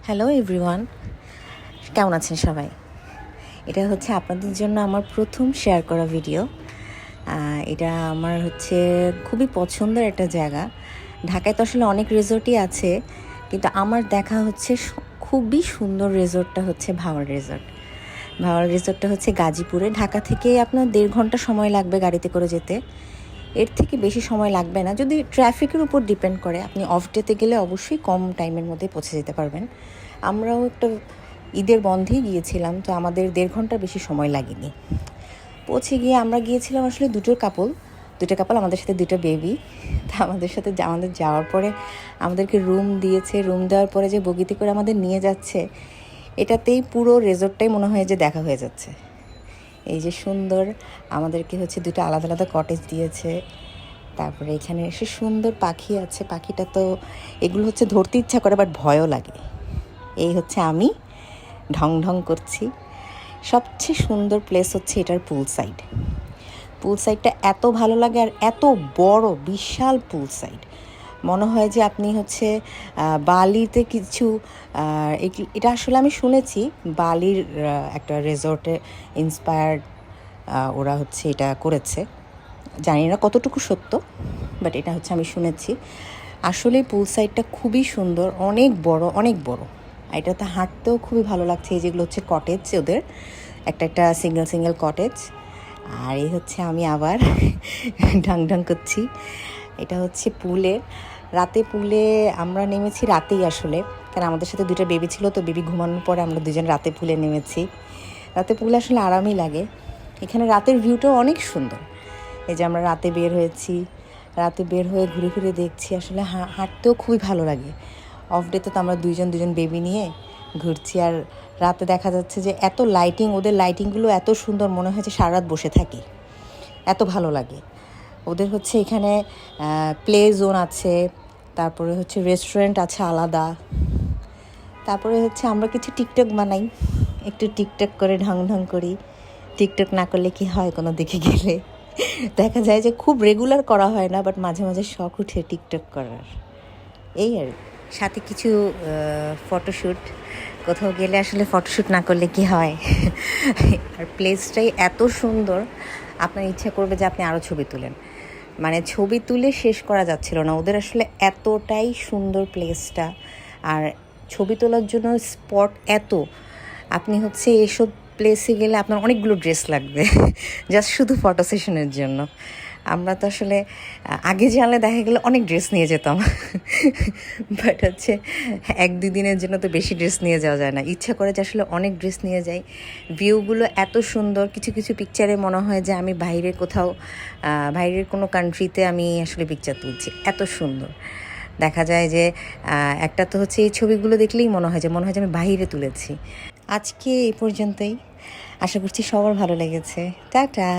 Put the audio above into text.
Hello everyone, কেমন আছেন সবাই? এটা হচ্ছে আপনাদের জন্য আমার প্রথম শেয়ার করা ভিডিও। এটা আমার হচ্ছে খুবই পছন্দের একটা জায়গা। ঢাকায় তো আসলে অনেক রিসোর্টই আছে, কিন্তু আমার দেখা হচ্ছে খুবই সুন্দর রিসোর্টটা হচ্ছে ভাওয়াল রিসোর্ট। ভাওয়াল রিসোর্টটা হচ্ছে গাজীপুরে। ঢাকা থেকে আপনার 1.5 ঘন্টা সময় লাগবে গাড়িতে করে যেতে। এর থেকে বেশি সময় লাগবে না, যদি ট্রাফিকের উপর ডিপেন্ড করে। আপনি অফ ডেতে গেলে অবশ্যই কম টাইমের মধ্যে পৌঁছে যেতে পারবেন। আমরাও একটা ঈদের বন্ধেই গিয়েছিলাম, তো আমাদের 1.5 ঘন্টার বেশি সময় লাগেনি। পৌঁছে গিয়ে আমরা গিয়েছিলাম আসলে দুটো কাপল, আমাদের সাথে 2টা বেবি। তা আমাদের যাওয়ার পরে আমাদেরকে রুম দিয়েছে। রুম দেওয়ার পরে যে বগিতে করে আমাদের নিয়ে যাচ্ছে, এটাতেই পুরো রিসোর্টটাই মনে হয় যে দেখা হয়ে যাচ্ছে। এই যে সুন্দর, আমাদেরকে হচ্ছে 2টা আলাদা আলাদা কটেজ দিয়েছে। তারপরে এখানে এসে সুন্দর পাখি আছে। পাখিটা তো এগুলো হচ্ছে ধরতে ইচ্ছা করে, বাট ভয়ও লাগে। এই হচ্ছে আমি ঢং ঢং করছি। সবচেয়ে সুন্দর প্লেস হচ্ছে এটার পুল সাইডটা এত ভালো লাগে, আর এত বড় বিশাল পুল সাইড। মনে হয় যে আপনি হচ্ছে বালিতে কিছু এটা আসলে আমি শুনেছি বালির একটা রিসর্টে ইন্সপায়ার্ড ওরা হচ্ছে এটা করেছে। জানি না কতটুকু সত্য, বাট এটা হচ্ছে আমি শুনেছি। আসলে পুল সাইডটা খুবই সুন্দর, অনেক বড়। এটাতে হাঁটতেও খুবই ভালো লাগছে। এই যেগুলো হচ্ছে কটেজ, ওদের একটা সিঙ্গেল কটেজ। আর এই হচ্ছে আমি আবার ঢং করছি। এটা হচ্ছে পুলে আমরা নেমেছি রাতেই আসলে, কারণ আমাদের সাথে 2টা বেবি ছিল, তো বেবি ঘুমানোর পরে আমরা 2জন রাতে পুলে নেমেছি। রাতে পুলে আসলে আরামই লাগে। এখানে রাতের ভিউটাও অনেক সুন্দর। এই যে আমরা রাতে বের হয়ে ঘুরে দেখছি। আসলে হাঁটতেও খুবই ভালো লাগে। অফ ডেতে তো আমরা দুজন বেবি নিয়ে ঘুরছি, আর রাতে দেখা যাচ্ছে যে এত লাইটিং, ওদের লাইটিংগুলো এত সুন্দর, মনে হয়েছে সারা রাত বসে থাকি, এত ভালো লাগে। ওদের হচ্ছে এখানে প্লে জোন আছে, তারপরে হচ্ছে রেস্টুরেন্ট আছে আলাদা। তারপরে হচ্ছে আমরা কিছু টিকটক বানাই, একটু টিকটক করে ঢং করি। টিকটক না করলে কি হয়, কোনো দিকে গেলে দেখা যায় যে খুব রেগুলার করা হয় না, বাট মাঝে মাঝে শখ উঠে টিকটক করার। এই আর সাথে কিছু ফটোশ্যুট, কোথাও গেলে আসলে ফটোশ্যুট না করলে কি হয়। আর প্লেসটাই এত সুন্দর, আপনার ইচ্ছা করবে যে আপনি আরও ছবি তুলেন। মানে ছবি তুলে শেষ করা যাচ্ছিল না। ওদের আসলে এতটাই সুন্দর প্লেসটা, আর ছবি তোলার জন্য স্পট এত। আপনি হচ্ছে এসব প্লেসে গেলে আপনার অনেকগুলো ড্রেস লাগবে জাস্ট শুধু ফটো সেশনের জন্য। আমরা তো আসলে আগে জানলে দেখা গেলে অনেক ড্রেস নিয়ে যেতাম, বাট হচ্ছে 1-2 দিনের জন্য তো বেশি ড্রেস নিয়ে যাওয়া যায় না। ইচ্ছা করে যে আসলে অনেক ড্রেস নিয়ে যাই। ভিউগুলো এত সুন্দর, কিছু পিকচারে মনে হয় যে আমি বাইরের কোনো কান্ট্রিতে আমি আসলে পিকচার তুলছি, এত সুন্দর দেখা যায়। যে একটা তো হচ্ছে এই ছবিগুলো দেখলেই মনে হয় যে আমি বাইরে তুলেছি। আজকে এই পর্যন্তই। আশা করছি সবার ভালো লেগেছে। টাটা।